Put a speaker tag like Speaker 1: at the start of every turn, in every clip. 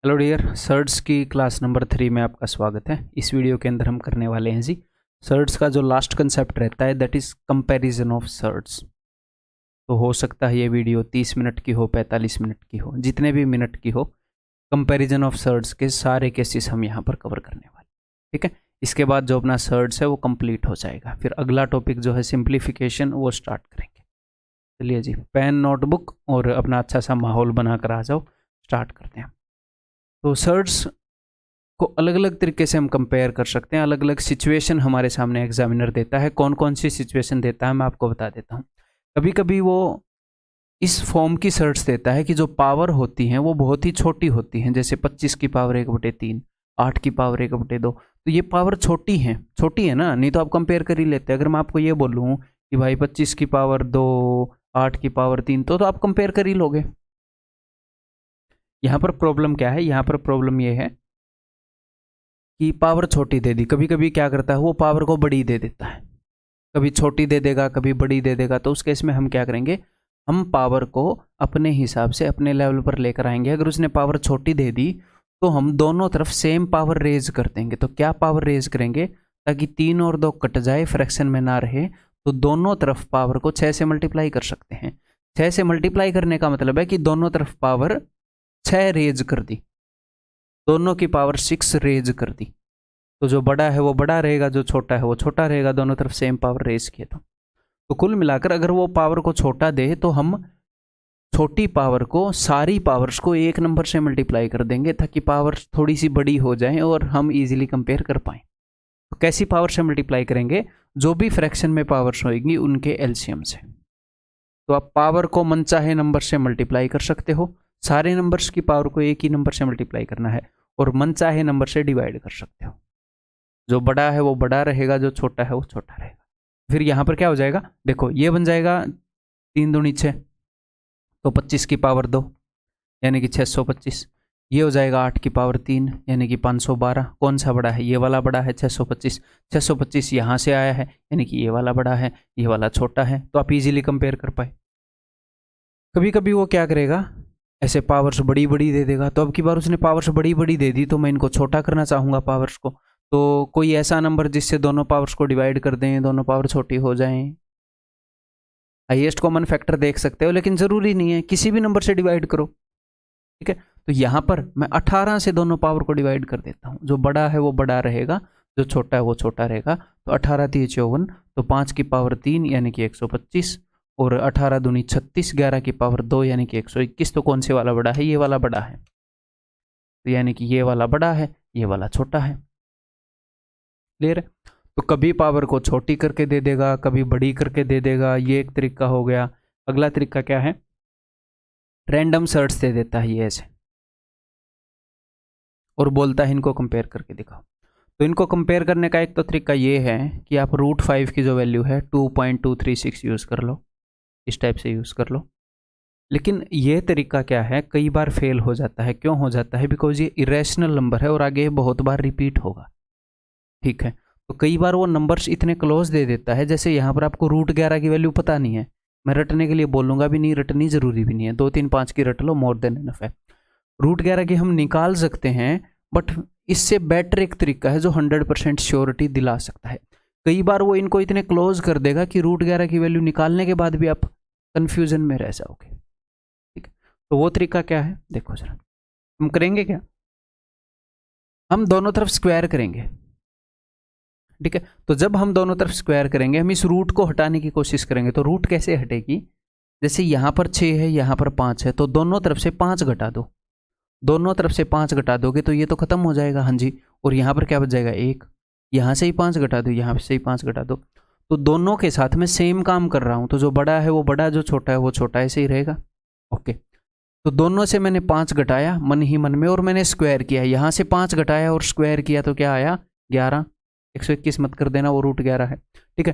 Speaker 1: Hello dear surds की class number 3 में आपका स्वागत है। इस वीडियो के अंदर हम करने वाले हैं जी सर्ड्स का जो लास्ट कंसेप्ट रहता है that is comparison of surds. तो हो सकता है ये वीडियो 30 मिनट की हो, 45 मिनट की हो, जितने भी मिनट की हो, कंपैरिजन ऑफ सर्ड्स के सारे केसेस हम यहाँ पर कवर करने वाले। ठीक है, इसके बाद जो अपना सर्ड्स है वो कंप्लीट हो जाएगा। फिर अगला टॉपिक जो है सिंप्लीफिकेशन वो स्टार्ट करेंगे। चलिए जी, पेन नोटबुक और अपना अच्छा सा माहौल बनाकर आ जाओ, स्टार्ट करते हैं। तो सर्ड्स को अलग अलग तरीके से हम कंपेयर कर सकते हैं। अलग अलग सिचुएशन हमारे सामने एग्जामिनर देता है। कौन कौन सी सिचुएशन देता है मैं आपको बता देता हूँ। कभी कभी वो इस फॉर्म की सर्ड्स देता है कि जो पावर होती हैं वो बहुत ही छोटी होती हैं, जैसे 25 की पावर 1/3, 8 की पावर 1/2। तो ये पावर छोटी है ना, नहीं तो आप कंपेयर कर ही लेते। अगर मैं आपको ये बोलूँ कि भाई 25 की पावर 2, 8 की पावर 3, तो आप कंपेयर कर ही लोगे। यहाँ पर प्रॉब्लम क्या है, यहाँ पर प्रॉब्लम ये है कि पावर छोटी दे दी। कभी कभी क्या करता है वो पावर को बड़ी दे देता है, कभी छोटी दे देगा, कभी बड़ी दे देगा। तो उस केस में हम क्या करेंगे, हम पावर को अपने हिसाब से अपने लेवल पर लेकर आएंगे। अगर उसने पावर छोटी दे दी तो हम दोनों तरफ सेम पावर रेज कर देंगे। तो क्या पावर रेज करेंगे, ताकि 3 और 2 कट जाए, फ्रैक्शन में ना रहे, तो दोनों तरफ पावर को 6 से मल्टीप्लाई कर सकते हैं। 6 से मल्टीप्लाई करने का मतलब है कि दोनों तरफ पावर 6 रेज कर दी, दोनों की पावर 6 रेज कर दी। तो जो बड़ा है वो बड़ा रहेगा, जो छोटा है वो छोटा रहेगा, दोनों तरफ सेम पावर रेज किए। तो कुल मिलाकर अगर वो पावर को छोटा दे तो हम छोटी पावर को, सारी पावर्स को 1 नंबर से मल्टीप्लाई कर देंगे, ताकि पावर थोड़ी सी बड़ी हो जाए और हम इजीली कंपेयर कर पाएँ। तो कैसी पावर से मल्टीप्लाई करेंगे, जो भी फ्रैक्शन में पावर्स होगी उनके एलसीएम से। तो आप पावर को मनचाहे नंबर से मल्टीप्लाई कर सकते हो, सारे नंबर्स की पावर को एक ही नंबर से मल्टीप्लाई करना है, और मनचाहे नंबर से डिवाइड कर सकते हो। जो बड़ा है वो बड़ा रहेगा, जो छोटा है वो छोटा रहेगा। फिर यहाँ पर क्या हो जाएगा, देखो ये बन जाएगा 3 दूनी 6, तो 25 की पावर 2 यानी कि 625। ये हो जाएगा 8 की पावर 3 यानी कि 512। कौन सा बड़ा है, ये वाला बड़ा है 625। 625 यहाँ से आया है यानी कि ये वाला बड़ा है, ये वाला छोटा है। तो आप इजीली कंपेयर कर पाए। कभी कभी वो क्या करेगा, ऐसे पावर्स बड़ी बड़ी दे देगा। तो अब की बार उसने पावर्स बड़ी बड़ी दे दी, तो मैं इनको छोटा करना चाहूँगा पावर्स को। तो कोई ऐसा नंबर जिससे दोनों पावर्स को डिवाइड कर दें, दोनों पावर छोटी हो जाएं। हाईएस्ट कॉमन फैक्टर देख सकते हो, लेकिन ज़रूरी नहीं है, किसी भी नंबर से डिवाइड करो। ठीक है, तो यहाँ पर मैं 18 से दोनों पावर को डिवाइड कर देता हूँ। जो बड़ा है वो बड़ा रहेगा, जो छोटा है वो छोटा रहेगा। तो 18 × 3 = 54, तो 5 की पावर 3 यानी कि 125, और 18 दूनी 36, 11 की पावर 2 यानी कि 121। तो कौन से वाला बड़ा है, ये वाला बड़ा है। तो यानी कि ये वाला बड़ा है, ये वाला छोटा है। क्लियर है। तो कभी पावर को छोटी करके दे देगा, कभी बड़ी करके दे देगा, ये एक तरीका हो गया। अगला तरीका क्या है, रैंडम सर्ट्स दे देता है ये ऐसे, और बोलता है इनको कंपेयर करके दिखाओ। तो इनको कंपेयर करने का एक तो तरीका ये है कि आप √5 की जो वैल्यू है 2.236 यूज़ कर लो, इस टाइप से यूज़ कर लो। लेकिन ये तरीका क्या है, कई बार फेल हो जाता है। क्यों हो जाता है, बिकॉज ये इरेशनल नंबर है और आगे बहुत बार रिपीट होगा। ठीक है, तो कई बार वो नंबर्स इतने क्लोज दे देता है, जैसे यहाँ पर आपको √11 की वैल्यू पता नहीं है, मैं रटने के लिए बोलूँगा भी नहीं, रटनी जरूरी भी नहीं है, 2, 3, 5 की रट लो, मोर देन इनफ है। √11 की हम निकाल सकते हैं, बट इससे बेटर एक तरीका है जो 100% श्योरिटी दिला सकता है। कई बार वो इनको इतने क्लोज कर देगा कि √11 की वैल्यू निकालने के बाद भी आप कन्फ्यूजन में रह जाओगे। ठीक है, तो वो तरीका क्या है, देखो जरा, हम करेंगे क्या, हम दोनों तरफ स्क्वायर करेंगे। ठीक है, तो जब हम दोनों तरफ स्क्वायर करेंगे, हम इस रूट को हटाने की कोशिश करेंगे। तो रूट कैसे हटेगी, जैसे यहाँ पर 6 है, यहाँ पर 5 है, तो दोनों तरफ से 5 घटा दो। दोनों तरफ से 5 घटा दोगे तो ये तो खत्म हो जाएगा, हाँ जी। और यहाँ पर क्या बच जाएगा, 1। यहाँ से ही 5 घटा दो, यहाँ से ही 5 घटा दो। तो दोनों के साथ में सेम काम कर रहा हूँ, तो जो बड़ा है वो बड़ा, जो छोटा है वो छोटा, ऐसे ही रहेगा। ओके, तो दोनों से मैंने 5 घटाया मन ही मन में, और मैंने स्क्वायर किया। यहाँ से 5 घटाया और स्क्वायर किया तो क्या आया, 11। 121 मत कर देना, वो √11 है। ठीक है,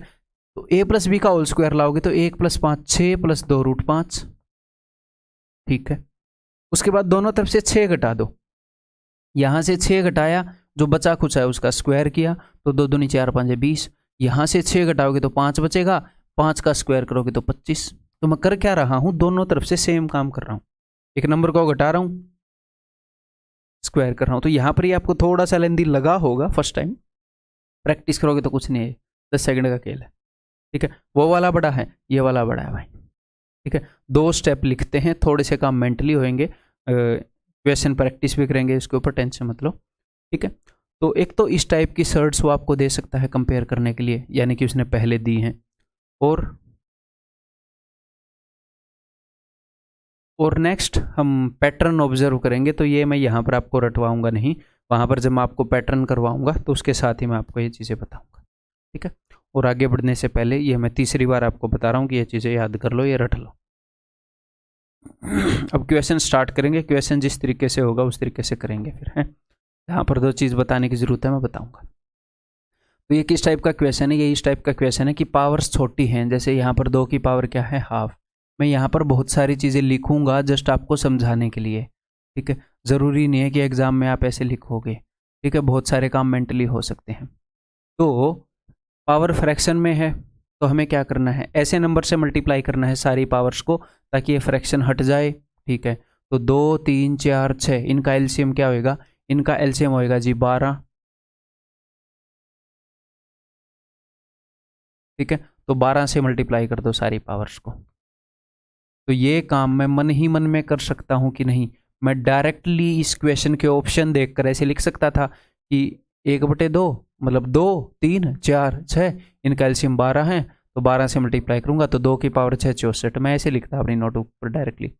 Speaker 1: तो a + b का होल स्क्वायर लाओगे तो 1 + 5 6 + 2 √5। ठीक है, उसके बाद दोनों तरफ से 6 घटा दो। यहाँ से 6 घटाया, जो बचा खुचा है उसका स्क्वायर किया, तो 2 दूनी 4 5 20। यहाँ से 6 घटाओगे तो 5 बचेगा, 5 का स्क्वायर करोगे तो 25। तो मैं कर क्या रहा हूँ, दोनों तरफ से सेम काम कर रहा हूँ। एक नंबर को घटा रहा हूँ, स्क्वायर कर रहा हूँ। तो यहाँ पर ही आपको थोड़ा सा लेंदी लगा होगा फर्स्ट टाइम, प्रैक्टिस करोगे तो कुछ नहीं है, 10 सेकंड का खेल है, ठीक है। वो वाला बड़ा है, ये वाला बड़ा है भाई, ठीक है। 2 स्टेप लिखते हैं, थोड़े से काम मेंटली होंगे, क्वेश्चन प्रैक्टिस भी करेंगे, इसके ऊपर टेंशन मत लो, ठीक है। तो एक तो इस टाइप की शर्ट्स वो आपको दे सकता है कंपेयर करने के लिए, यानी कि उसने पहले दी हैं। और नेक्स्ट हम पैटर्न ऑब्जर्व करेंगे, तो ये मैं यहाँ पर आपको रटवाऊंगा नहीं, वहाँ पर जब मैं आपको पैटर्न करवाऊंगा तो उसके साथ ही मैं आपको ये चीज़ें बताऊंगा, ठीक है। और आगे बढ़ने से पहले ये मैं तीसरी बार आपको बता रहा हूँ कि ये चीज़ें याद कर लो, ये रट लो। अब क्वेश्चन स्टार्ट करेंगे, क्वेश्चन जिस तरीके से होगा उस तरीके से करेंगे फिर, है। यहाँ पर 2 चीज़ बताने की ज़रूरत है, मैं बताऊँगा। तो ये किस टाइप का क्वेश्चन है, ये इस टाइप का क्वेश्चन है कि पावर्स छोटी हैं, जैसे यहाँ पर 2 की पावर क्या है, हाफ। मैं यहाँ पर बहुत सारी चीज़ें लिखूंगा जस्ट आपको समझाने के लिए, ठीक है। ज़रूरी नहीं है कि एग्ज़ाम में आप ऐसे लिखोगे, ठीक है, बहुत सारे काम मेंटली हो सकते हैं। तो पावर फ्रैक्शन में है, तो हमें क्या करना है, ऐसे नंबर से मल्टीप्लाई करना है सारी पावर्स को, ताकि ये फ्रैक्शन हट जाए, ठीक है। तो 2 3 4 6, इनका एलसीएम क्या होएगा, इनका एलसीएम होएगा जी 12, ठीक है। तो 12 से मल्टीप्लाई कर दो सारी पावर्स को। तो ये काम मैं मन ही मन में कर सकता हूं कि नहीं, मैं डायरेक्टली इस क्वेश्चन के ऑप्शन देखकर ऐसे लिख सकता था कि 1/2 मतलब 2 3 4 6, इनका एलसीएम 12 है, तो 12 से मल्टीप्लाई करूंगा तो 2 की पावर 6 64, मैं ऐसे लिखता अपनी नोटबुक पर डायरेक्टली।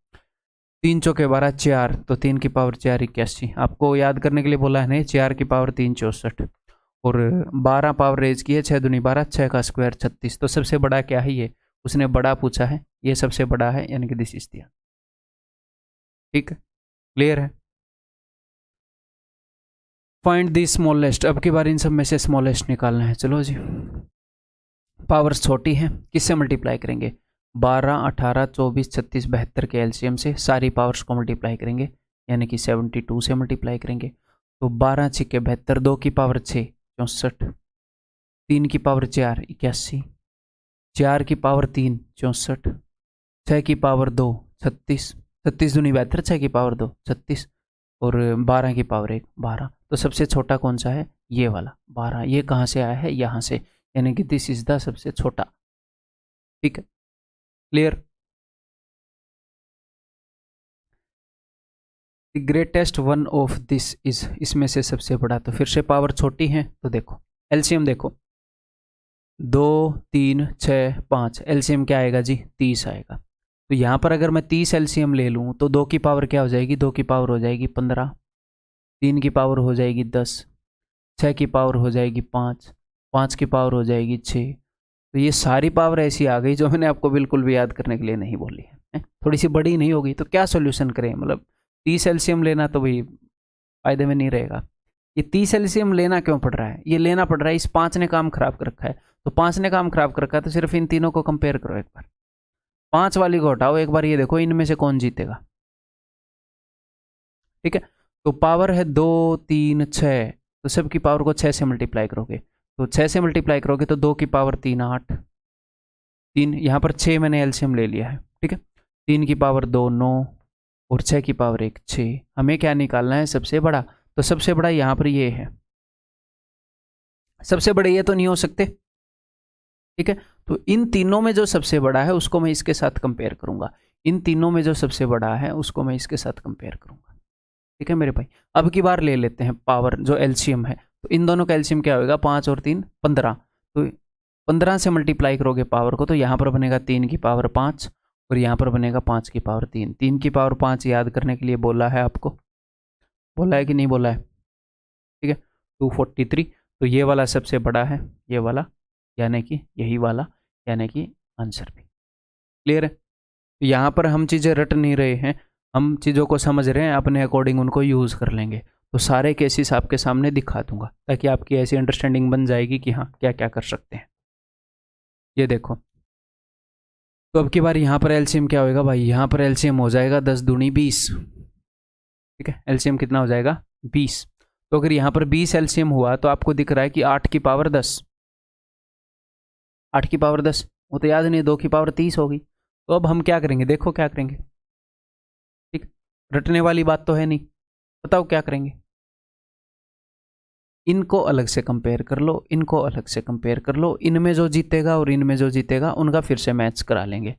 Speaker 1: 3 चौके 12 4, तो 3 की पावर 4 81, आपको याद करने के लिए बोला है नहीं, 4 की पावर 3 64, और 12 पावर रेज की है, 6 दूनी 12, 6 का स्क्वायर 36। तो सबसे बड़ा क्या है, ये उसने बड़ा पूछा है, ये सबसे बड़ा है, यानी कि दिस इज दिया, ठीक है, क्लियर है। फाइंड दी स्मॉलेस्ट, अब की बार इन सब में से स्मॉलेस्ट निकालना है, चलो जी। पावर्स छोटी है, किससे मल्टीप्लाई करेंगे, 12 18 24 36 72 के एलसीएम से सारी पावर्स को मल्टीप्लाई करेंगे, यानी कि 72 से मल्टीप्लाई करेंगे। तो 12 छिके 72, 2 की पावर 6 64, 3 की पावर 4 81, 4 की पावर 3 64, 6 की पावर 2 36, 36 दूनी 72, 6 की पावर 2 36, और 12 की पावर 1 12। तो सबसे छोटा कौन सा है, ये वाला 12, ये कहाँ से आया है, यहाँ से, यानी कि दिस इज द सबसे छोटा, ठीक है, clear. The greatest one of this is, इसमें से सबसे बड़ा, तो फिर से पावर छोटी है, तो देखो एलसीएम देखो, 2 3 6 5, एलसीएम क्या आएगा जी, 30 आएगा। तो यहाँ पर अगर मैं 30 एलसीएम ले लूँ तो 2 की पावर क्या हो जाएगी, 2 की पावर हो जाएगी 15, 3 की पावर हो जाएगी 10, 6 की पावर हो जाएगी 5, 5 की पावर हो जाएगी 6। तो ये सारी पावर ऐसी आ गई जो मैंने आपको बिल्कुल भी याद करने के लिए नहीं बोली है, थोड़ी सी बड़ी नहीं होगी तो क्या सोल्यूशन करें, मतलब 30 एलसीएम लेना तो भाई फायदे में नहीं रहेगा। ये 30 एलसीएम लेना क्यों पड़ रहा है, ये लेना पड़ रहा है, इस 5 ने काम खराब कर रखा है, तो 5 ने काम खराब कर रखा है, तो सिर्फ इन तीनों को कंपेयर करो एक बार, 5 वाली को हटाओ एक बार, ये देखो इनमें से कौन जीतेगा, ठीक है। तो पावर है 2 3 6, तो सबकी पावर को 6 से मल्टीप्लाई करोगे, तो 6 से मल्टीप्लाई करोगे तो 2 की पावर 3 8, 3 यहाँ पर 6 मैंने एलसीएम ले लिया है, ठीक है। 3 की पावर 2 9, और 6 की पावर 1 6। हमें क्या निकालना है, सबसे बड़ा, तो सबसे बड़ा यहाँ पर ये है, सबसे बड़े ये तो नहीं हो सकते, ठीक है। तो इन तीनों में जो सबसे बड़ा है उसको मैं इसके साथ कंपेयर करूंगा, इन तीनों में जो सबसे बड़ा है उसको मैं इसके साथ कंपेयर करूंगा, ठीक है मेरे भाई। अब की बार ले लेते हैं पावर जो एलसीएम है, तो इन दोनों का एलसीएम क्या होगा, 5 और 3 15, तो 15 से मल्टीप्लाई करोगे पावर को, तो यहाँ पर बनेगा 3 की पावर 5, और यहाँ पर बनेगा 5 की पावर 3, 3 की पावर 5 याद करने के लिए बोला है आपको, बोला है कि नहीं बोला है, ठीक है। 243, तो ये वाला सबसे बड़ा है, ये वाला, यानी कि यही वाला, यानी कि आंसर भी क्लियर है। तो यहाँ पर हम चीज़ें रट नहीं रहे हैं, हम चीज़ों को समझ रहे हैं, अपने अकॉर्डिंग उनको यूज़ कर लेंगे। तो सारे केसेस आपके सामने दिखा दूंगा ताकि आपकी ऐसी अंडरस्टैंडिंग बन जाएगी कि हाँ क्या क्या कर सकते हैं। ये देखो, तो अब की बार यहाँ पर एलसीएम क्या होएगा भाई, यहाँ पर एलसीएम हो जाएगा 10 दूनी 20, ठीक है, एलसीएम कितना हो जाएगा 20। तो अगर यहाँ पर 20 एलसीएम हुआ तो आपको दिख रहा है कि 8 की पावर 10, 8 की पावर 10, वो तो याद नहीं, 2 की पावर 30 होगी। तो अब हम क्या करेंगे, देखो क्या करेंगे, ठीक, रटने वाली बात तो है नहीं। बताओ क्या करेंगे, इनको अलग से कंपेयर कर लो, इनको अलग से कंपेयर कर लो, इनमें जो जीतेगा और इनमें जो जीतेगा उनका फिर से मैच करा लेंगे।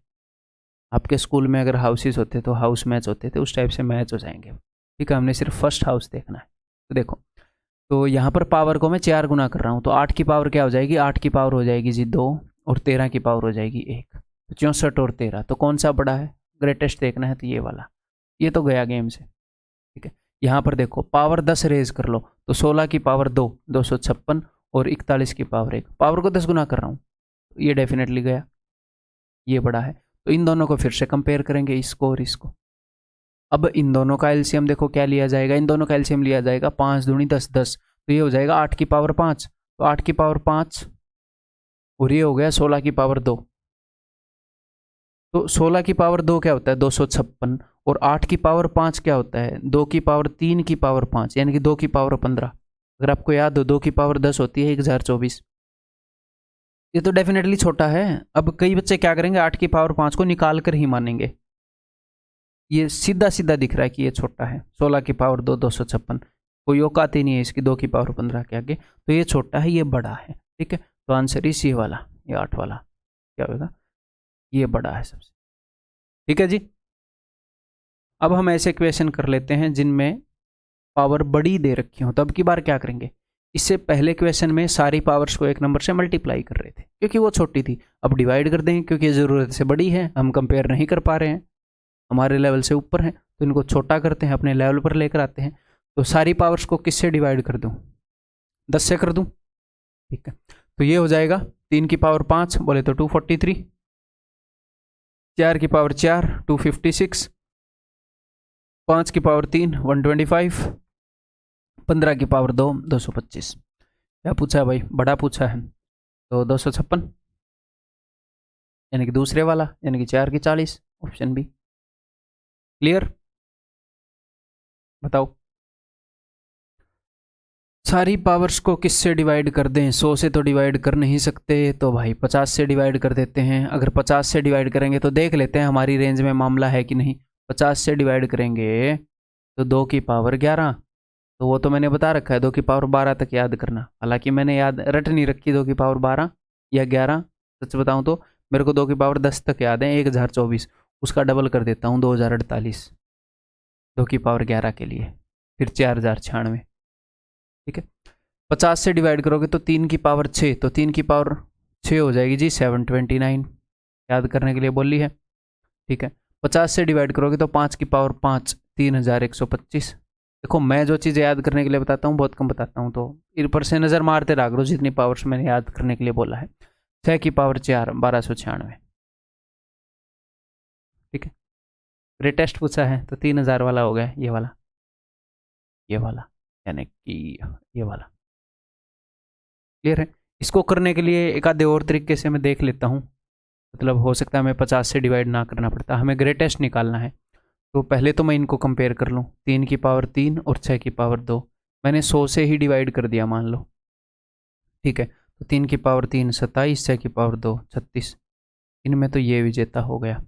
Speaker 1: आपके स्कूल में अगर हाउसेस होते तो हाउस मैच होते थे, उस टाइप से मैच हो जाएंगे। ठीक है, हमने सिर्फ फर्स्ट हाउस देखना है। तो देखो, तो यहाँ पर पावर को मैं 4 गुना कर रहा हूँ, तो 8 की पावर क्या हो जाएगी, 8 की पावर हो जाएगी जी 2, और 13 की पावर हो जाएगी 1। तो 64 और 13, तो कौन सा बड़ा है, ग्रेटेस्ट देखना है तो ये वाला। ये तो गया गेम से। ठीक है, यहाँ पर देखो पावर 10 रेज कर लो, तो 16 की पावर 2 256, और 41 की पावर 1, पावर को 10 गुना कर रहा हूँ, तो ये डेफिनेटली गया, ये बड़ा है। तो इन दोनों को फिर से कंपेयर करेंगे, इसको और इसको। अब इन दोनों का एलसीएम देखो क्या लिया जाएगा, इन दोनों का एलसीएम लिया जाएगा 5 दूनी 10 10, तो ये हो जाएगा 8 की पावर 5, तो 8 की पावर 5, और ये हो गया 16 की पावर 2। तो 16 की पावर 2 क्या होता है, 256, और 8 की पावर 5 क्या होता है, 2 की पावर 3 की पावर 5, यानी कि 2 की पावर 15। अगर आपको याद हो 2 की पावर 10 होती है 1024। ये तो डेफिनेटली छोटा है। अब कई बच्चे क्या करेंगे, 8 की पावर 5 को निकाल कर ही मानेंगे। ये सीधा सीधा दिख रहा है कि ये छोटा है, 16 की पावर 2 256, कोई औकात ही नहीं है इसकी 2 की पावर 15 के आगे, तो ये छोटा है, ये बड़ा है। ठीक है, तो आंसर इसी वाला, ये 8 वाला क्या होगा, ये बड़ा है सबसे। ठीक है जी। अब हम ऐसे क्वेश्चन कर लेते हैं जिनमें पावर बड़ी दे रखी हो, तब की बार क्या करेंगे, इससे पहले क्वेश्चन में सारी पावर्स को एक नंबर से मल्टीप्लाई कर रहे थे क्योंकि वो छोटी थी, अब डिवाइड कर देंगे क्योंकि ज़रूरत से बड़ी है, हम कंपेयर नहीं कर पा रहे हैं, हमारे लेवल से ऊपर है, तो इनको छोटा करते हैं, अपने लेवल पर लेकर आते हैं। तो सारी पावर्स को किससे डिवाइड कर दूं, 10 से कर दूं। ठीक है, तो ये हो जाएगा 3 की पावर 5 बोले तो 243, 4 की पावर 4 256, 5 की पावर 3 125, 15 की पावर 2 225। क्या पूछा है भाई, बड़ा पूछा है, तो 256, यानी कि दूसरे वाला, यानी कि 4 की 40, ऑप्शन बी। क्लियर, बताओ सारी पावर्स को किससे डिवाइड कर दें, 100 से तो डिवाइड कर नहीं सकते, तो भाई 50 से डिवाइड कर देते हैं। अगर 50 से डिवाइड करेंगे तो देख लेते हैं हमारी रेंज में मामला है कि नहीं। 50 से डिवाइड करेंगे तो 2 की पावर 11, तो वो तो मैंने बता रखा है 2 की पावर 12 तक याद करना, हालांकि मैंने याद रट नहीं रखी 2 की पावर 12 या 11। सच बताऊं तो मेरे को 2 की पावर 10 तक याद है, 1024, उसका डबल कर देता हूँ 2048, 2 की पावर 11 के लिए, फिर 4096। ठीक है, 50 से डिवाइड करोगे तो 3 की पावर 6, तो 3 की पावर 6 हो जाएगी जी 729, याद करने के लिए बोली है। ठीक है, 50 से डिवाइड करोगे तो 5 की पावर 5 3125। देखो मैं जो चीज़ें याद करने के लिए बताता हूँ बहुत कम बताता हूँ, तो ऊपर से नज़र मारते रह करो जितनी पावर्स मैंने याद करने के लिए बोला है। 6 की पावर 4 1296। ठीक है, ग्रेटेस्ट पूछा है तो 3000 वाला हो गया, ये वाला, ये वाला, यानी कि ये वाला। क्लियर है, इसको करने के लिए एक आधे और तरीके से मैं देख लेता हूँ, मतलब हो सकता है हमें 50 से डिवाइड ना करना पड़ता, हमें ग्रेटेस्ट निकालना है। तो पहले तो मैं इनको कंपेयर कर लूँ, 3 की पावर 3 और 6 की पावर 2, मैंने 100 से ही डिवाइड कर दिया मान लो। ठीक है, तो 3 की पावर 3 27, 6 की पावर 2 36, इनमें तो ये विजेता हो गया।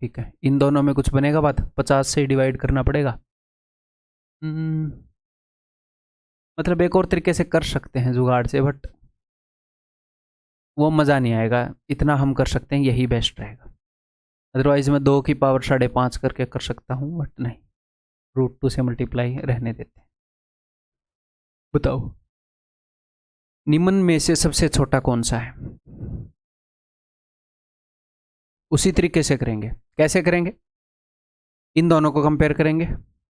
Speaker 1: ठीक है, इन दोनों में कुछ बनेगा बात, 50 से डिवाइड करना पड़ेगा। मतलब एक और तरीके से कर सकते हैं जुगाड़ से, बट वो मज़ा नहीं आएगा, इतना हम कर सकते हैं, यही बेस्ट रहेगा। अदरवाइज मैं 2 की पावर 5.5 करके कर सकता हूँ, बट नहीं, √2 से मल्टीप्लाई रहने देते हैं। बताओ निम्न में से सबसे छोटा कौन सा है। उसी तरीके से करेंगे, कैसे करेंगे, इन दोनों को कंपेयर करेंगे,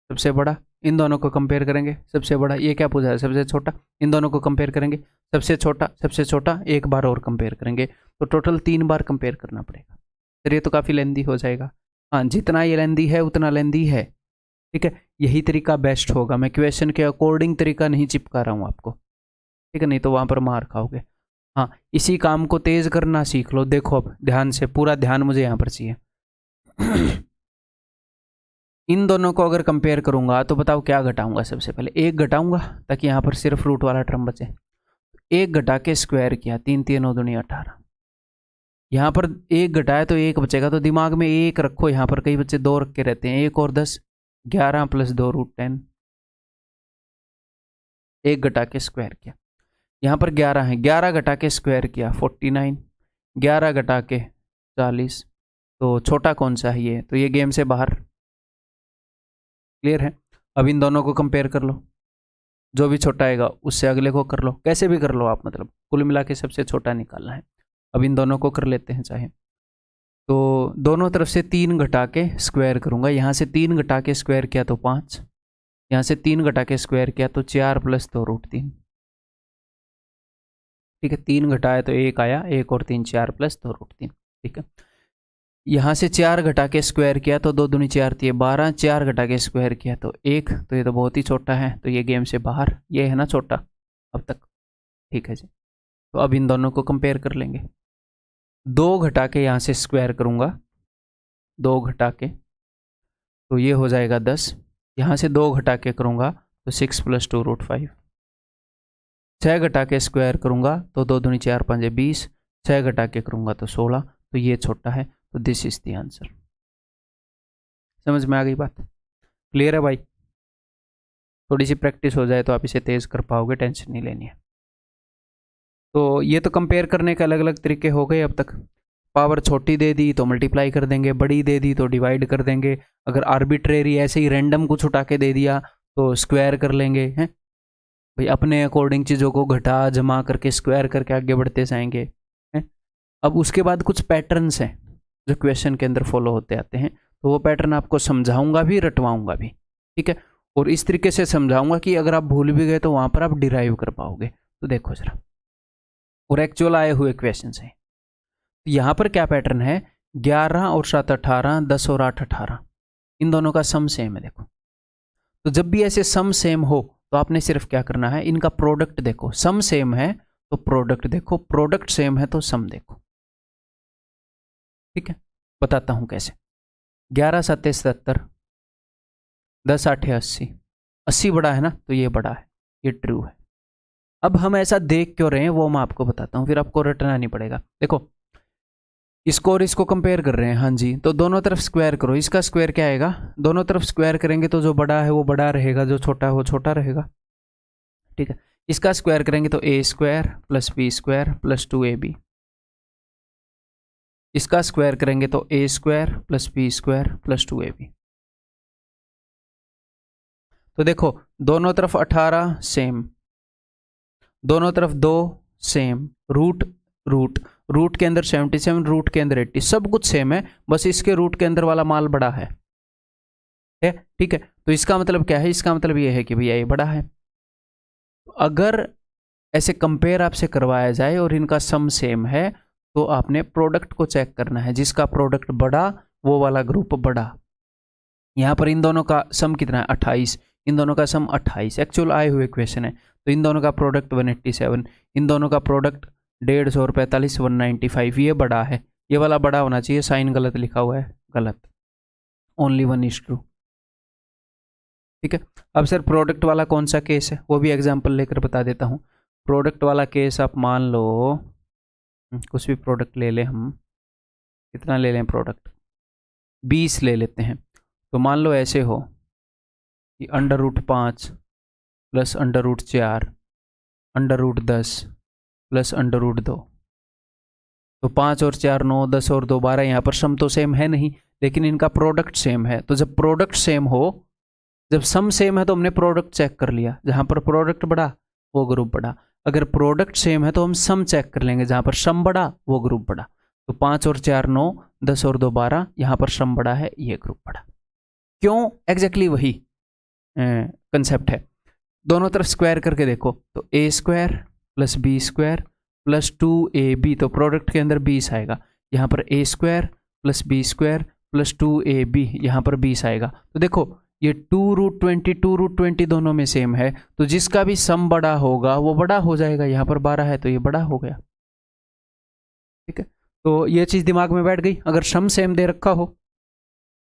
Speaker 1: सबसे बड़ा, इन दोनों को कंपेयर करेंगे, सबसे बड़ा, ये क्या पूछा है सबसे छोटा, इन दोनों को कंपेयर करेंगे, सबसे छोटा, सबसे छोटा, एक बार और कंपेयर करेंगे, तो टोटल 3 बार कंपेयर करना पड़ेगा। फिर ये तो काफ़ी लेंदी हो जाएगा, हाँ जितना ये लेंदी है उतना लेंदी है। ठीक है, यही तरीका बेस्ट होगा, मैं क्वेश्चन के अकॉर्डिंग तरीका नहीं चिपका रहा हूँ आपको, ठीक है, नहीं तो वहाँ पर मार खाओगे। हाँ, इसी काम को तेज़ करना सीख लो। देखो अब ध्यान से, पूरा ध्यान मुझे यहाँ पर चाहिए। इन दोनों को अगर कंपेयर करूंगा तो बताओ क्या घटाऊंगा, सबसे पहले 1 घटाऊंगा ताकि यहाँ पर सिर्फ रूट वाला टर्म बचे। 1 घटा के स्क्वायर किया, 3 3 9 दूनी 18, यहाँ पर 1 घटाया तो 1 बचेगा, तो दिमाग में 1 रखो, यहाँ पर कई बच्चे 2 रख के रहते हैं, 1 और 10, 11 प्लस 2√10, 1 घटा के स्क्वायर किया। यहाँ पर 11 है, 11 घटा के स्क्वायर किया 49, 11 घटा के 40। तो छोटा कौन सा है ये, तो ये गेम से बाहर। क्लियर है। अब इन दोनों को कंपेयर कर लो, जो भी छोटा आएगा उससे अगले को कर लो, कैसे भी कर लो आप, मतलब कुल मिला के सबसे छोटा निकालना है। अब इन दोनों को कर लेते हैं चाहे, तो दोनों तरफ से 3 घटा के स्क्वायर करूंगा। यहाँ से 3 घटा के स्क्वायर किया तो 5, यहाँ से 3 घटा के स्क्वायर किया तो 4 प्लस 2√3। ठीक है, 3 घटाया तो 1 आया, 1 और 3 4 प्लस 2√3। ठीक है, यहाँ से 4 घटा के स्क्वायर किया तो 2 दूनी 4 थी 12, 4 घटा के स्क्वायर किया तो 1, तो ये तो बहुत ही छोटा है, तो ये गेम से बाहर। ये है ना छोटा अब तक। ठीक है जी, तो अब इन दोनों को कंपेयर कर लेंगे। 2 घटा के यहाँ से स्क्वायर करूँगा, 2 घटा के, तो ये हो जाएगा 10। यहाँ से 2 घटा के करूँगा तो 6 प्लस 2√5। 6 घटा के स्क्वायर करूँगा तो 2 दूनी 4 5 20, 6 घटा के करूँगा तो 16, तो ये छोटा है, तो दिस इज द आंसर। समझ में आ गई बात? क्लियर है भाई? थोड़ी सी प्रैक्टिस हो जाए तो आप इसे तेज कर पाओगे, टेंशन नहीं लेनी है। तो ये तो कंपेयर करने के अलग अलग तरीके हो गए अब तक। पावर छोटी दे दी तो मल्टीप्लाई कर देंगे, बड़ी दे दी तो डिवाइड कर देंगे, अगर आर्बिट्रेरी ऐसे ही रैंडम कुछ उठा के दे दिया तो स्क्वायर कर लेंगे। हैं भाई, अपने अकॉर्डिंग चीज़ों को घटा जमा करके स्क्वायर करके आगे बढ़ते जाएंगे। हैं, अब उसके बाद कुछ पैटर्न्स हैं जो क्वेश्चन के अंदर फॉलो होते आते हैं, तो वो पैटर्न आपको समझाऊंगा भी, रटवाऊंगा भी। ठीक है, और इस तरीके से समझाऊंगा कि अगर आप भूल भी गए तो वहां पर आप डिराइव कर पाओगे। तो देखो जरा, और एक्चुअल आए हुए क्वेश्चन है। तो यहाँ पर क्या पैटर्न है, 11 और 7 18, 10 और 8 18, इन दोनों का सम सेम है। देखो, तो जब भी ऐसे सम सेम हो तो आपने सिर्फ क्या करना है, इनका प्रोडक्ट देखो। सम सेम है तो प्रोडक्ट देखो, प्रोडक्ट सेम है तो सम देखो। ठीक है, बताता हूं कैसे। 11 7 77, 10 8 80, 80 बड़ा है ना, तो ये बड़ा है, ये ट्रू है। अब हम ऐसा देख क्यों रहे हैं वो मैं आपको बताता हूं, फिर आपको रटना नहीं पड़ेगा। देखो, इसको और इसको कंपेयर कर रहे हैं, हाँ जी, तो दोनों तरफ स्क्वायर करो। इसका स्क्वायर क्या आएगा, दोनों तरफ स्क्वायर करेंगे तो जो बड़ा है वो बड़ा रहेगा, जो छोटा है वो छोटा रहेगा। ठीक है, इसका स्क्वायर करेंगे तो a square plus b square plus 2ab। इसका स्क्वायर करेंगे तो a square plus b square plus 2ab। तो देखो, दोनों तरफ 18 सेम, दोनों तरफ 2 सेम, रूट रूट रूट के अंदर 77, रूट के अंदर 80, सब कुछ सेम है, बस इसके रूट के अंदर वाला माल बड़ा है। ठीक है, तो इसका मतलब क्या है, इसका मतलब ये है कि भैया ये बड़ा है। अगर ऐसे कंपेयर आपसे करवाया जाए और इनका सम सेम है तो आपने प्रोडक्ट को चेक करना है, जिसका प्रोडक्ट बड़ा वो वाला ग्रुप बड़ा। यहाँ पर इन दोनों का सम कितना है, 28, इन दोनों का सम 28, एक्चुअल आए हुए क्वेश्चन है। तो इन दोनों का प्रोडक्ट 187, इन दोनों का प्रोडक्ट 150 और 45 195, ये बड़ा है, ये वाला बड़ा होना चाहिए। साइन गलत लिखा हुआ है, गलत, ओनली 1 इज ट्रू। ठीक है, अब सर प्रोडक्ट वाला कौन सा केस है, वो भी एग्जाम्पल लेकर बता देता हूँ। प्रोडक्ट वाला केस आप मान लो, कुछ भी प्रोडक्ट ले लें हम, कितना ले लें प्रोडक्ट, 20 ले लेते हैं। तो मान लो ऐसे हो कि √5 प्लस √4 √10 प्लस √2, तो 5 और 4 9, 10 और 2 12, यहाँ पर सम तो सेम है नहीं, लेकिन इनका प्रोडक्ट सेम है। तो जब प्रोडक्ट सेम हो, जब सम सेम है तो हमने प्रोडक्ट चेक कर लिया, जहाँ पर प्रोडक्ट बड़ा वो ग्रुप बड़ा। अगर प्रोडक्ट सेम है तो हम सम चेक कर लेंगे, जहाँ पर सम बड़ा वो ग्रुप बड़ा। तो 5 और 4 9, 10 और 2 12, यहाँ पर सम बड़ा है, ये ग्रुप बड़ा। क्यों, एग्जैक्टली वही कंसेप्ट है। दोनों तरफ स्क्वायर करके देखो, तो a square plus b square plus 2ab, तो प्रोडक्ट के अंदर 20 आएगा। यहाँ पर a square plus b square plus 2ab, यहाँ पर 20 आएगा। तो देखो, ये 2√20 2√20 दोनों में सेम है, तो जिसका भी सम बड़ा होगा वो बड़ा हो जाएगा। यहाँ पर 12 है तो ये बड़ा हो गया। ठीक है, तो ये चीज़ दिमाग में बैठ गई। अगर सम सेम दे रखा हो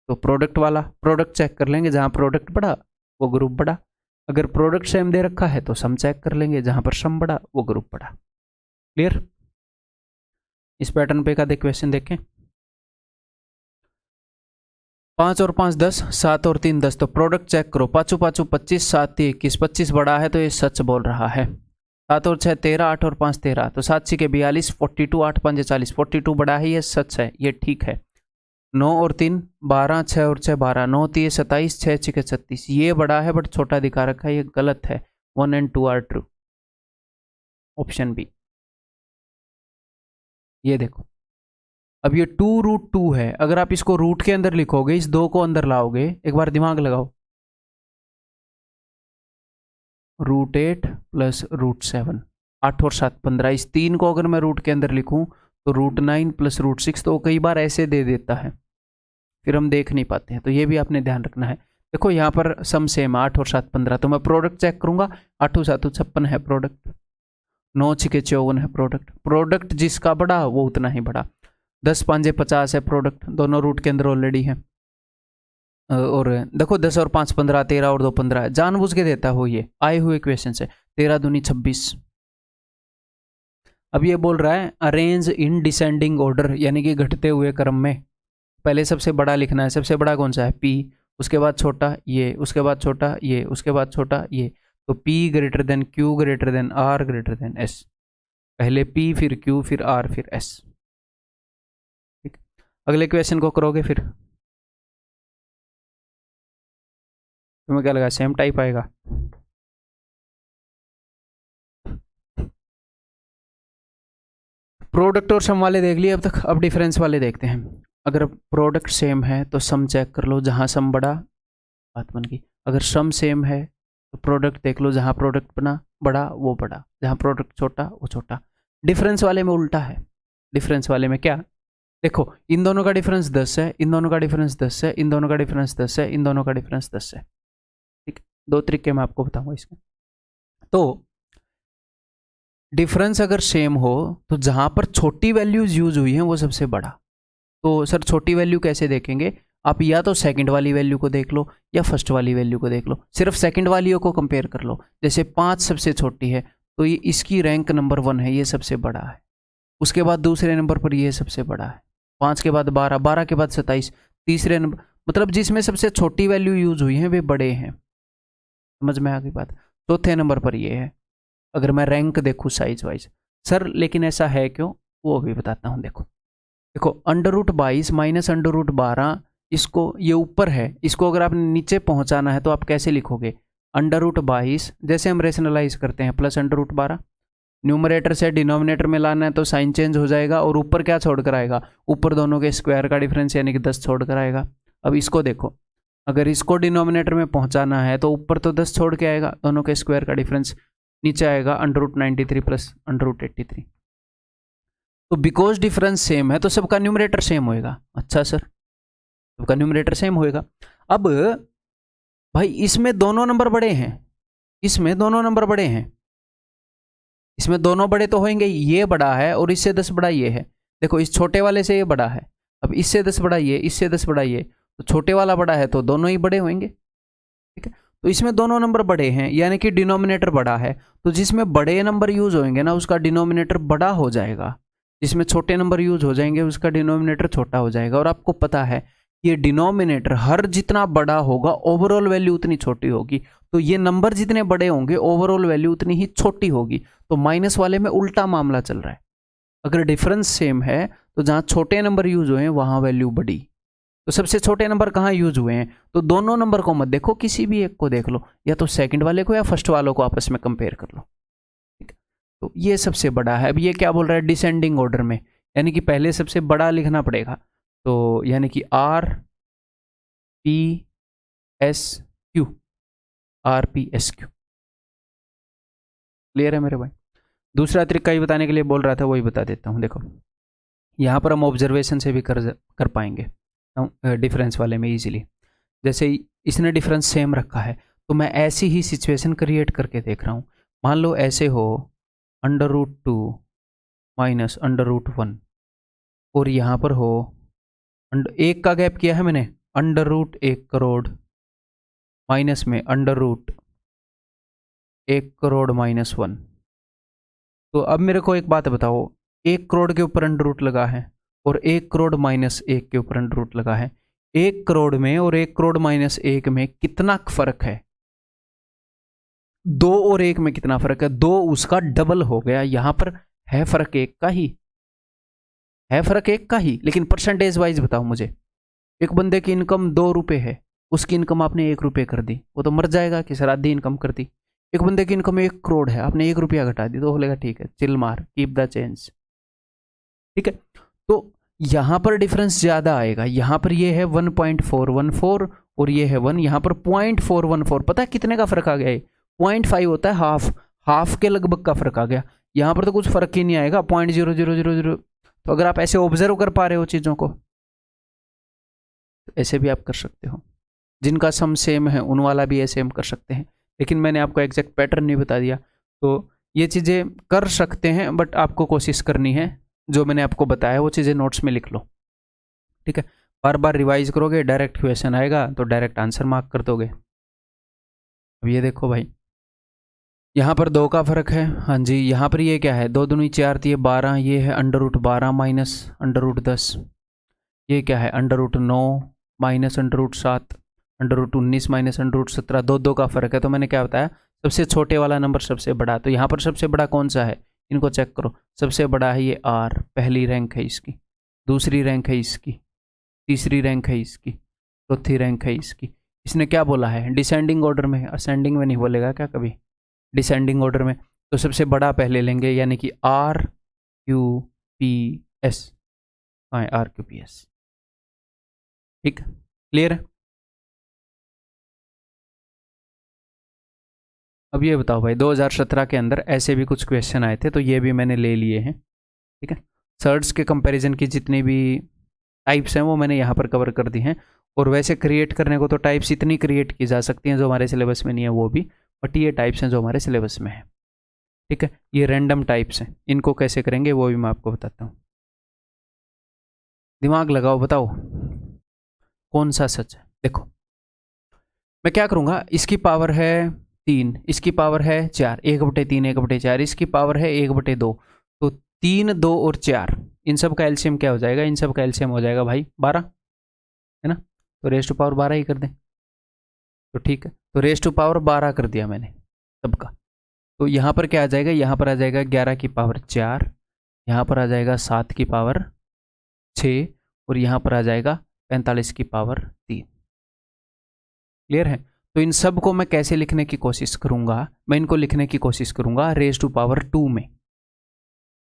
Speaker 1: तो प्रोडक्ट वाला प्रोडक्ट चेक कर लेंगे, जहाँ प्रोडक्ट बड़ा वो ग्रुप बड़ा। अगर प्रोडक्ट सेम दे रखा है तो सम चेक कर लेंगे, जहाँ पर सम बड़ा वो ग्रुप बड़ा। क्लियर? इस पैटर्न पे का क्वेश्चन देखें। 5 और 5 10, 7 और 3 10। तो प्रोडक्ट चेक करो, पाँचों पाँचों 25, 7 3 21, 25 बड़ा है तो ये सच बोल रहा है। 7 और 6 13, 8 और 5 13, तो 7 6 42, 42, 8 5 40, 42 बड़ा है, ये सच है, ये ठीक है। 9 और 3 12, 6 और 6 12, 9 3 27, 6 6 36, ये बड़ा है बट छोटा दिखा रखा है, ये गलत है। 1 and 2 are true, option B. ये देखो, अब ये 2√2 है, अगर आप इसको रूट के अंदर लिखोगे, इस 2 को अंदर लाओगे, एक बार दिमाग लगाओ, √8 प्लस √7, 8 और 7 15, इस 3 को अगर मैं रूट के अंदर लिखूं तो √9 प्लस √6, तो कई बार ऐसे दे देता है, फिर हम देख नहीं पाते हैं, तो ये भी आपने ध्यान रखना है। देखो यहाँ पर सम सेम 8 और 7 15, तो मैं प्रोडक्ट चेक करूंगा, 8 7 56 है प्रोडक्ट, 9 6 54 है प्रोडक्ट, प्रोडक्ट जिसका बड़ा वो उतना ही बड़ा। 10 5 50 है प्रोडक्ट, दोनों रूट के अंदर ऑलरेडी है। और देखो 10 और 5 15, 13 और 2 15, जानबूझ के देता हो ये आए हुए क्वेश्चन से। 13 दूनी 26। अब ये बोल रहा है अरेंज इन डिसेंडिंग ऑर्डर, यानी कि घटते हुए क्रम में। पहले सबसे बड़ा लिखना है, सबसे बड़ा कौन सा है? P, उसके बाद छोटा ये, उसके बाद छोटा ये, उसके बाद छोटा ये, तो P greater than Q greater than R greater than S। पहले P फिर Q फिर R फिर S। ठीक, अगले क्वेश्चन को करोगे फिर तुम्हें क्या लगा सेम टाइप आएगा? प्रोडक्ट और सम वाले देख लिए अब तक, अब डिफरेंस वाले देखते हैं। अगर प्रोडक्ट सेम है तो सम चेक कर लो, जहां सम बड़ा बात बन गई। अगर सम सेम है तो प्रोडक्ट देख लो, जहां प्रोडक्ट बना बड़ा वो बड़ा, जहां प्रोडक्ट छोटा वो छोटा। डिफरेंस वाले में उल्टा है, डिफरेंस वाले में क्या? देखो इन दोनों का डिफरेंस 10 है, इन दोनों का डिफरेंस 10 है, इन दोनों का डिफरेंस 10 है, इन दोनों का डिफरेंस 10 है। ठीक, 2 तरीके मैं आपको बताऊंगा इसके। तो डिफरेंस अगर सेम हो तो जहां पर छोटी वैल्यूज यूज हुई हैं वो सबसे बड़ा। तो सर छोटी वैल्यू कैसे देखेंगे? आप या तो सेकंड वाली वैल्यू को देख लो या फर्स्ट वाली वैल्यू को देख लो, सिर्फ सेकंड वालियों को कंपेयर कर लो। जैसे 5 सबसे छोटी है तो ये इसकी रैंक नंबर 1 है, ये सबसे बड़ा है। उसके बाद दूसरे नंबर पर ये सबसे बड़ा है, 5 के बाद 12, 12 के बाद 27, तीसरे नंबर, मतलब जिसमें सबसे छोटी वैल्यू यूज हुई है वे बड़े हैं। समझ में आ गई बात? चौथे नंबर पर ये है, अगर मैं रैंक देखूँ साइज वाइज। सर लेकिन ऐसा है क्यों, वो भी बताता हूँ। देखो देखो √22 माइनस √12, इसको ये ऊपर है, इसको अगर आपने नीचे पहुंचाना है तो आप कैसे लिखोगे? √22 जैसे हम रेशनलाइज करते हैं प्लस √12, न्यूमरेटर से डिनोमिनेटर में लाना है तो साइन चेंज हो जाएगा, और ऊपर क्या छोड़कर आएगा? ऊपर दोनों के स्क्वायर का डिफरेंस यानी कि 10 छोड़कर आएगा। अब इसको देखो, अगर इसको डिनोमिनेटर में पहुंचाना है तो ऊपर तो 10 छोड़ के आएगा, दोनों के स्क्वायर का डिफरेंस नीचे आएगा √93 प्लस √83। तो बिकॉज डिफरेंस सेम है तो सबका न्यूमरेटर सेम होएगा। अच्छा सर, सबका न्यूमरेटर सेम होएगा। अब भाई इसमें दोनों नंबर बड़े हैं, इसमें दोनों नंबर बड़े हैं, इसमें दोनों बड़े तो होंगे, ये बड़ा है और इससे 10 बड़ा ये है। देखो इस छोटे वाले से ये बड़ा है, अब इससे 10 बड़ा ये, इससे 10 बड़ा ये, तो छोटे वाला बड़ा है तो दोनों ही बड़े होंगे। ठीक है, तो इसमें दोनों नंबर बड़े हैं यानी कि डिनोमिनेटर बड़ा है, तो जिसमें बड़े नंबर यूज होंगे ना उसका डिनोमिनेटर बड़ा हो जाएगा, जिसमें छोटे नंबर यूज हो जाएंगे उसका डिनोमिनेटर छोटा हो जाएगा। और आपको पता है ये डिनोमिनेटर हर जितना बड़ा होगा ओवरऑल वैल्यू उतनी छोटी होगी, तो ये नंबर जितने बड़े होंगे ओवरऑल वैल्यू उतनी ही छोटी होगी। तो माइनस वाले में उल्टा मामला चल रहा है, अगर डिफरेंस सेम है तो जहां छोटे नंबर यूज हुए हैं वहां वैल्यू बड़ी। तो सबसे छोटे नंबर कहाँ यूज हुए हैं? तो दोनों नंबर को मत देखो, किसी भी एक को देख लो, या तो सेकंड वाले को या फर्स्ट वालों को आपस में कंपेयर कर लो। ठीक है, तो ये सबसे बड़ा है। अब ये क्या बोल रहा है? डिसेंडिंग ऑर्डर में, यानी कि पहले सबसे बड़ा लिखना पड़ेगा, तो यानी कि RPSQ, RPSQ। क्लियर है मेरे भाई? दूसरा तरीका ही बताने के लिए बोल रहा था, वही बता देता हूँ। देखो यहाँ पर हम ऑब्जर्वेशन से भी कर पाएंगे डिफरेंस वाले में इजीली। जैसे इसने डिफरेंस सेम रखा है तो मैं ऐसी ही सिचुएशन क्रिएट करके देख रहा हूँ। मान लो ऐसे हो √2 माइनस √1, और यहाँ पर हो एक का गैप किया है मैंने, √1 करोड़ माइनस में √1 करोड़ -1। तो अब मेरे को एक बात बताओ, 1 करोड़ के ऊपर अंडर रूट लगा है और 1 करोड़ -1 के ऊपर अंडर रूट लगा है, 1 करोड़ में और 1 करोड़ माइनस 1 में कितना फर्क है? 2 और 1 में कितना फर्क है? 2 उसका डबल हो गया। यहां पर है फर्क 1 का ही, है फर्क 1 का ही, लेकिन परसेंटेज वाइज बताओ मुझे। एक बंदे की इनकम 2 रुपए है, उसकी इनकम आपने 1 रुपये कर दी, वो तो मर जाएगा कि सर आधी इनकम कर दी। एक बंदे की इनकम 1 करोड़ है, आपने 1 रुपया घटा दी, तो बोलेगा ठीक है चिल मार, कीप द चेंज। ठीक है, तो यहां पर डिफरेंस ज्यादा आएगा। यहां पर ये है 1.414 और ये है 1, यहां पर 0.414। पता है कितने का फर्क आ गया है? 0.5 होता है हाफ, हाफ के लगभग का फर्क आ गया। यहां पर तो कुछ फर्क ही नहीं आएगा, 0.0000। तो अगर आप ऐसे ऑब्जर्व कर पा रहे हो चीजों को, तो ऐसे भी आप कर सकते हो। जिनका सम सेम है उन वाला भी ऐसे हम कर सकते हैं, लेकिन मैंने आपको एग्जैक्ट पैटर्न नहीं बता दिया। तो ये चीज़ें कर सकते हैं, बट आपको कोशिश करनी है, जो मैंने आपको बताया वो चीज़ें नोट्स में लिख लो। ठीक है, बार बार रिवाइज करोगे, डायरेक्ट क्वेश्चन आएगा तो डायरेक्ट आंसर मार्क कर दोगे। अब ये देखो भाई, यहाँ पर 2 का फर्क है। हाँ जी, यहाँ पर ये क्या है? 2 दूनी 4, तो ये 12, ये है √12 माइनस √10, ये क्या है? √9 माइनस √7, √19 माइनस √17। 2 का फर्क है। तो मैंने क्या बताया? सबसे छोटे वाला नंबर सबसे बड़ा। तो यहाँ पर सबसे बड़ा कौन सा है? इनको चेक करो। सबसे बड़ा है ये R, पहली रैंक है इसकी, दूसरी रैंक है इसकी, तीसरी रैंक है इसकी, चौथी रैंक है इसकी। इसने क्या बोला है? डिसेंडिंग ऑर्डर में, असेंडिंग में नहीं बोलेगा क्या कभी? डिसेंडिंग ऑर्डर में। तो सबसे बड़ा पहले लेंगे, यानी कि RQPS। हाँ, RQPS। ठीक, क्लियर है? अब ये बताओ भाई, 2017 के अंदर ऐसे भी कुछ क्वेश्चन आए थे, तो ये भी मैंने ले लिए हैं। ठीक है, सर्च के कंपैरिजन की जितनी भी टाइप्स हैं वो मैंने यहाँ पर कवर कर दी हैं। और वैसे क्रिएट करने को तो टाइप्स इतनी क्रिएट की जा सकती हैं जो हमारे सिलेबस में नहीं है वो भी, बट ये टाइप्स हैं जो हमारे सिलेबस में है। ठीक है, ये रैंडम टाइप्स हैं, इनको कैसे करेंगे वो भी मैं आपको बताता हूँ। दिमाग लगाओ, बताओ कौन सा सच है। देखो, मैं क्या करूँगा, इसकी पावर है 3, इसकी पावर है 4, 1/3 1/4, इसकी पावर है 1/2। तो 3, 2 और 4, इन सब का एलसीएम क्या हो जाएगा? इन सब का एलसीएम हो जाएगा भाई 12, है ना? तो रेज़ टू पावर 12 ही कर दें। तो ठीक है, तो रेज़ टू पावर 12 कर दिया मैंने सबका। तो यहाँ पर क्या आ जाएगा? यहाँ पर आ जाएगा 11 की पावर 4, यहाँ पर आ जाएगा 7 की पावर 6, और यहाँ पर आ जाएगा 45 की पावर 3। क्लियर है? तो इन सब को मैं कैसे लिखने की कोशिश करूंगा? मैं इनको लिखने की कोशिश करूंगा रेज़ टू पावर 2 में।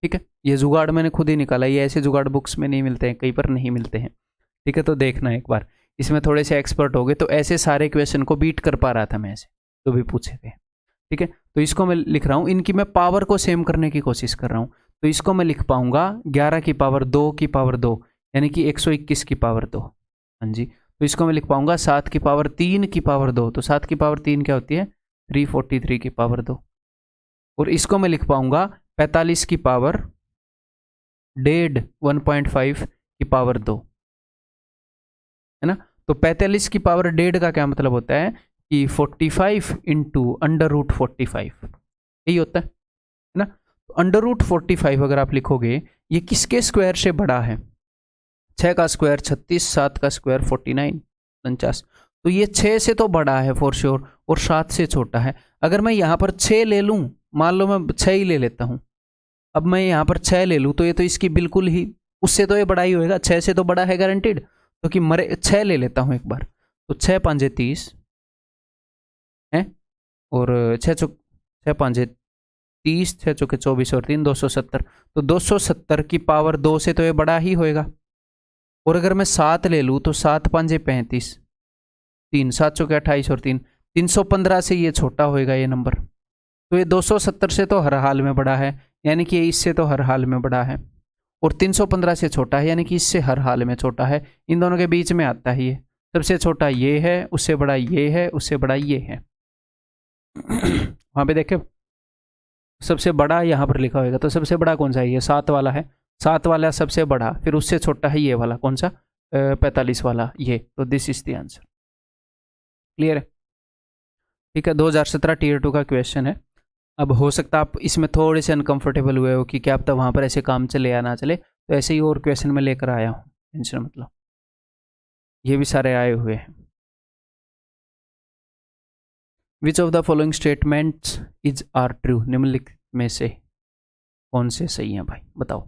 Speaker 1: ठीक है, ये जुगाड़ मैंने खुद ही निकाला, ये ऐसे जुगाड़ बुक्स में नहीं मिलते हैं, कहीं पर नहीं मिलते हैं। ठीक है, तो देखना एक बार, इसमें थोड़े से एक्सपर्ट हो गए। तो ऐसे सारे क्वेश्चन को बीट कर पा रहा था मैं, ऐसे तो भी पूछे थे। ठीक है, तो इसको मैं लिख रहा हूँ, इनकी मैं पावर को सेम करने की कोशिश कर रहा हूँ। तो इसको मैं लिख पाऊंगा 11 की पावर 2 की पावर 2, यानी कि 121 की पावर 2। हाँ जी, तो इसको मैं लिख पाऊंगा 7 की पावर 3 की पावर 2। तो 7 की पावर 3 क्या होती है? 343 की पावर 2। और इसको मैं लिख पाऊंगा 45 की पावर 1.5 की पावर 2, है ना? तो 45 की पावर 1.5 का क्या मतलब होता है कि 45 इंटू √45, यही होता है ना? तो √45 अगर आप लिखोगे, ये किसके स्क्वायर से बड़ा है? 6 का स्क्वायर 36, 7 का स्क्वायर 49, 49। तो ये 6 से तो बड़ा है फॉर श्योर, और 7 से छोटा है। अगर मैं यहाँ पर 6 ले लूँ, मान लो मैं 6 ही ले लेता हूँ, अब मैं यहाँ पर 6 ले लूँ, तो ये तो इसकी बिल्कुल ही, उससे तो ये बड़ा ही होएगा, 6 से तो बड़ा है गारंटीड। तो कि मरे 6 ले लेता हूँ एक बार, तो 6 5 30 है, और 6 5 30, 6 चौके 24 और 3 270। तो 270 की पावर 2 से तो ये बड़ा ही होएगा। और अगर मैं 7 ले लूँ, तो 7 5 35, 3 7 चौके 28 और 3 315 से ये छोटा होएगा ये नंबर। तो ये 270 से तो हर हाल में बड़ा है, यानी कि इससे तो हर हाल में बड़ा है। और 315 से छोटा है, यानी कि इससे हर हाल में छोटा है। इन दोनों के बीच में आता है ये, सबसे छोटा ये है, उससे बड़ा ये है, उससे बड़ा ये है। वहाँ पे देखे सबसे बड़ा यहाँ पर लिखा होगा, तो सबसे बड़ा कौन सा है? ये 7 वाला है, 7 वाला सबसे बड़ा, फिर उससे छोटा है ये वाला, कौन सा? 45 वाला ये। तो this is the answer. Clear है? ठीक है, 2017 टीयर 2 का क्वेश्चन है। अब हो सकता है आप इसमें थोड़े से अनकंफर्टेबल हुए हो कि क्या अब तक वहाँ पर ऐसे काम चले या ना चले, तो ऐसे ही और क्वेश्चन में लेकर आया हूँ, टेंशन मतलब। ये भी सारे आए हुए हैं। Which of the following statements is are true, निम्नलिखित में से कौन से सही हैं भाई बताओ।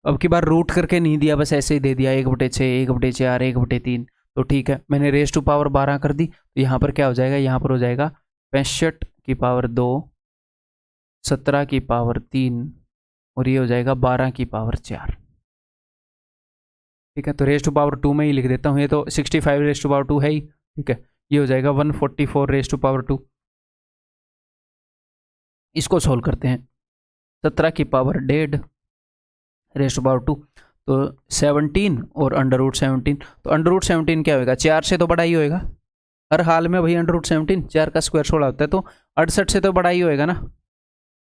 Speaker 1: अब की बार रूट करके नहीं दिया, बस ऐसे ही दे दिया 1/6, 1/4, 1/3, तो ठीक है। मैंने रेस टू पावर 12 कर दी, तो यहाँ पर क्या हो जाएगा, यहाँ पर हो जाएगा 65 की पावर 2, 17 की पावर 3 और ये हो जाएगा 12 की पावर 4। ठीक है, तो रेस टू पावर 2 में ही लिख देता हूँ, ये तो 65 रेस टू पावर 2 है ही। ठीक है, ये हो जाएगा 144 रेस टू पावर 2। इसको सोल्व करते हैं, 17 की पावर 1.5 रेस टू पावर 2, तो 17 और √17, तो √17 क्या होगा, 4 से तो बड़ा ही होएगा हर हाल में भाई। √17 4 का स्क्वायर 16 होता है, तो 68 से तो बड़ा ही होएगा ना।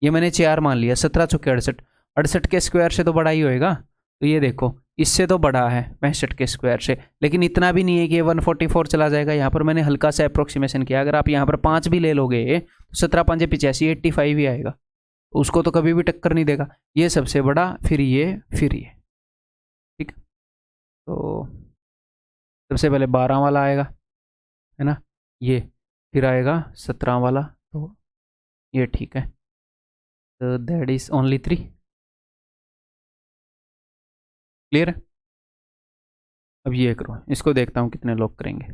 Speaker 1: ये मैंने 4 मान लिया, 17 चौके 68, 68 के स्क्वायर से तो बड़ा ही होएगा। तो ये देखो इससे तो बड़ा है 65 के स्क्वायर से, लेकिन इतना भी नहीं है कि ये 144 चला जाएगा। यहाँ पर मैंने हल्का सा अप्रोक्सीमेशन किया, अगर आप यहाँ पर 5 भी ले लोगे तो 17 5 85, 85 ही आएगा, तो उसको तो कभी भी टक्कर नहीं देगा। ये सबसे बड़ा, फिर ये, फिर ये। ठीक, तो सबसे पहले 12 वाला आएगा, है ना, ये फिर आएगा 17 वाला, तो ये ठीक है। तो दैट इज ओनली 3। क्लियर है। अब ये करो, इसको देखता हूँ कितने लोग करेंगे।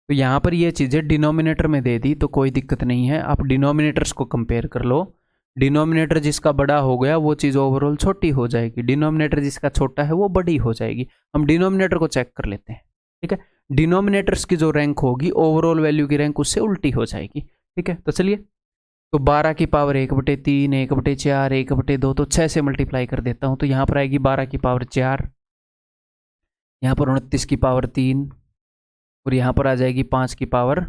Speaker 1: तो यहाँ पर ये चीज़ें डिनोमिनेटर में दे दी तो कोई दिक्कत नहीं है, आप डिनोमिनेटर्स को कंपेयर कर लो। डिनोमिनेटर जिसका बड़ा हो गया वो चीज़ ओवरऑल छोटी हो जाएगी, डिनोमिनेटर जिसका छोटा है वो बड़ी हो जाएगी। हम डिनोमिनेटर को चेक कर लेते हैं। ठीक है, डिनोमिनेटर्स की जो रैंक होगी ओवरऑल वैल्यू की रैंक उससे उल्टी हो जाएगी। ठीक है, तो चलिए, तो 12 की पावर 1/3, 1/4, 1/2, तो 6 से मल्टीप्लाई कर देता हूँ, तो यहाँ पर आएगी 12 की पावर 4, यहाँ पर 29 की पावर 3 और यहाँ पर आ जाएगी 5 की पावर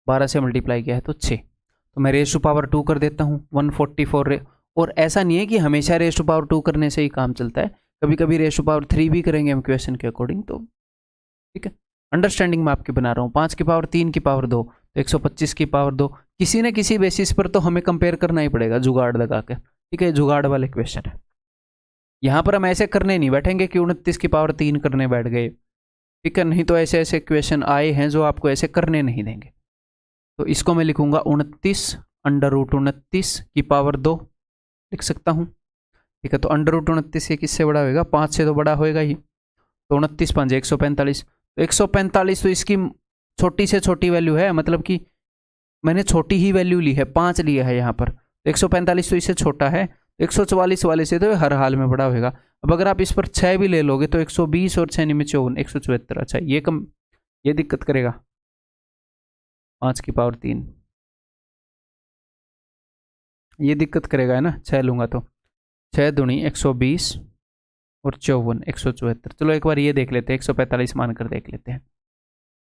Speaker 1: 12 से मल्टीप्लाई किया है तो 6। तो मैं रेस टू पावर 2 कर देता हूँ 144। और ऐसा नहीं है कि हमेशा रेस टू पावर 2 करने से ही काम चलता है, कभी कभी रेस टू पावर 3 भी करेंगे हम क्वेश्चन के अकॉर्डिंग। तो ठीक है, अंडरस्टैंडिंग में आपके बना रहा हूँ। 5 की पावर 3 की पावर 2 तो 125 की पावर 2, किसी न किसी बेसिस पर तो हमें कंपेयर करना ही पड़ेगा जुगाड़ लगा के। ठीक है, जुगाड़ वाले क्वेश्चन है, यहाँ पर हम ऐसे करने नहीं बैठेंगे कि 29 की पावर 3 करने बैठ गए। ठीक है, नहीं तो ऐसे ऐसे क्वेश्चन आए हैं जो आपको ऐसे करने नहीं देंगे। तो इसको मैं लिखूंगा 29 √29 की पावर 2 लिख सकता हूँ। ठीक है, तो √29 ये किससे बड़ा होएगा, 5 से तो बड़ा होएगा ही। तो 29 5 145, तो 145 तो इसकी छोटी से छोटी वैल्यू है, मतलब कि मैंने छोटी ही वैल्यू ली है, 5 लिया है यहाँ पर। तो 145 तो इससे छोटा है, 144 वाले से तो हर हाल में बड़ा होएगा। अब अगर आप इस पर 6 भी ले लोगे तो 120 और 6 में 54, 174। अच्छा, ये कम, ये दिक्कत करेगा। 5 की पावर 3 ये दिक्कत करेगा, है ना। 6 लूंगा तो 6 दूनी 120 और 54, 174। चलो एक बार ये देख लेते हैं, 145 मानकर देख लेते हैं।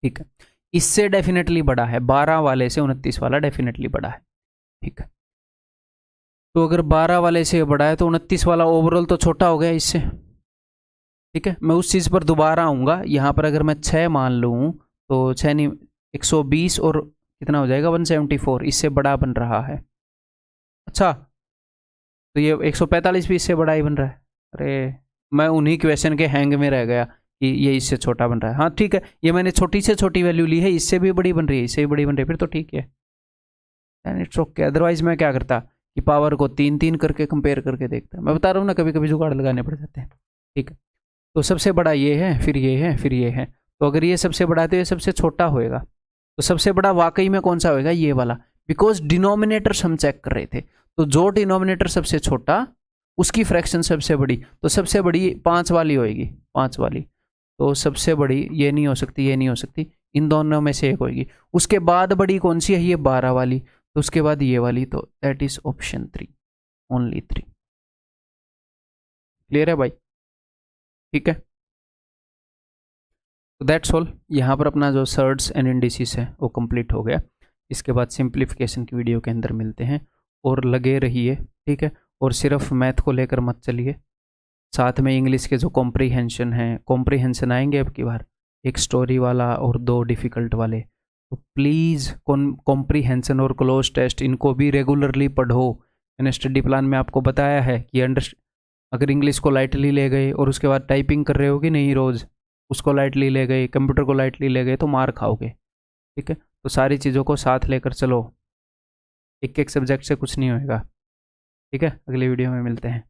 Speaker 1: ठीक है, इससे डेफिनेटली बड़ा है, 12 वाले से 29 वाला डेफिनेटली बड़ा है। ठीक है, तो अगर 12 वाले से बड़ा है तो 29 वाला ओवरऑल तो छोटा हो गया इससे। ठीक है, मैं उस चीज़ पर दोबारा आऊँगा। यहाँ पर अगर मैं 6 मान लूँ तो 6 नहीं 120 और कितना हो जाएगा 174, इससे बड़ा बन रहा है। अच्छा, तो ये 145 भी इससे बड़ा ही बन रहा है। अरे मैं उन्हीं क्वेश्चन के हैंग में रह गया कि ये इससे छोटा बन रहा है। हाँ ठीक है, ये मैंने छोटी से छोटी वैल्यू ली है, इससे भी बड़ी बन रही है, इससे भी बड़ी बन रही है, फिर तो ठीक है, इट्स ओके। अदरवाइज मैं क्या करता कि पावर को 3 करके कंपेयर करके देखता। मैं बता रहा हूँ ना, कभी कभी जुगाड़ लगाने पड़ जाते हैं। ठीक है, तो सबसे बड़ा ये है, फिर ये है, फिर ये है। तो अगर ये सबसे बड़ा है तो ये सबसे छोटा होएगा। तो सबसे बड़ा वाकई में कौन सा होएगा, ये वाला, बिकॉज डिनोमिनेटर्स हम चेक कर रहे थे। तो जो डिनोमिनेटर सबसे छोटा उसकी फ्रैक्शन सबसे बड़ी, तो सबसे बड़ी 5 वाली होएगी, 5 वाली। तो सबसे बड़ी ये नहीं हो सकती, ये नहीं हो सकती, इन दोनों में से एक होएगी। उसके बाद बड़ी कौन सी है, ये 12 वाली। तो उसके बाद ये वाली, तो that is option 3, only 3। Clear है भाई। ठीक है, तो दैट्स ऑल। यहाँ पर अपना जो सर्ड्स एंड इंडिसेस है वो कंप्लीट हो गया। इसके बाद सिंप्लीफिकेशन की वीडियो के अंदर मिलते हैं, और लगे रहिए। ठीक है, और सिर्फ मैथ को लेकर मत चलिए, साथ में इंग्लिश के जो कॉम्प्रीहेंशन हैं, कॉम्प्रीहेंशन आएंगे अब की बार, एक स्टोरी वाला और 2 डिफ़िकल्ट वाले। तो प्लीज़ कॉम्प्रीहेंशन और क्लोज टेस्ट इनको भी रेगुलरली पढ़ो, मैंने स्टडी प्लान में आपको बताया है कि अगर इंग्लिश को लाइटली ले गए और उसके बाद टाइपिंग कर रहे हो कि नहीं रोज़, उसको लाइटली ले गए, कंप्यूटर को लाइटली ले गए तो मार खाओगे। ठीक है, तो सारी चीज़ों को साथ लेकर चलो, एक एक सब्जेक्ट से कुछ नहीं होएगा। ठीक है, अगली वीडियो में मिलते हैं।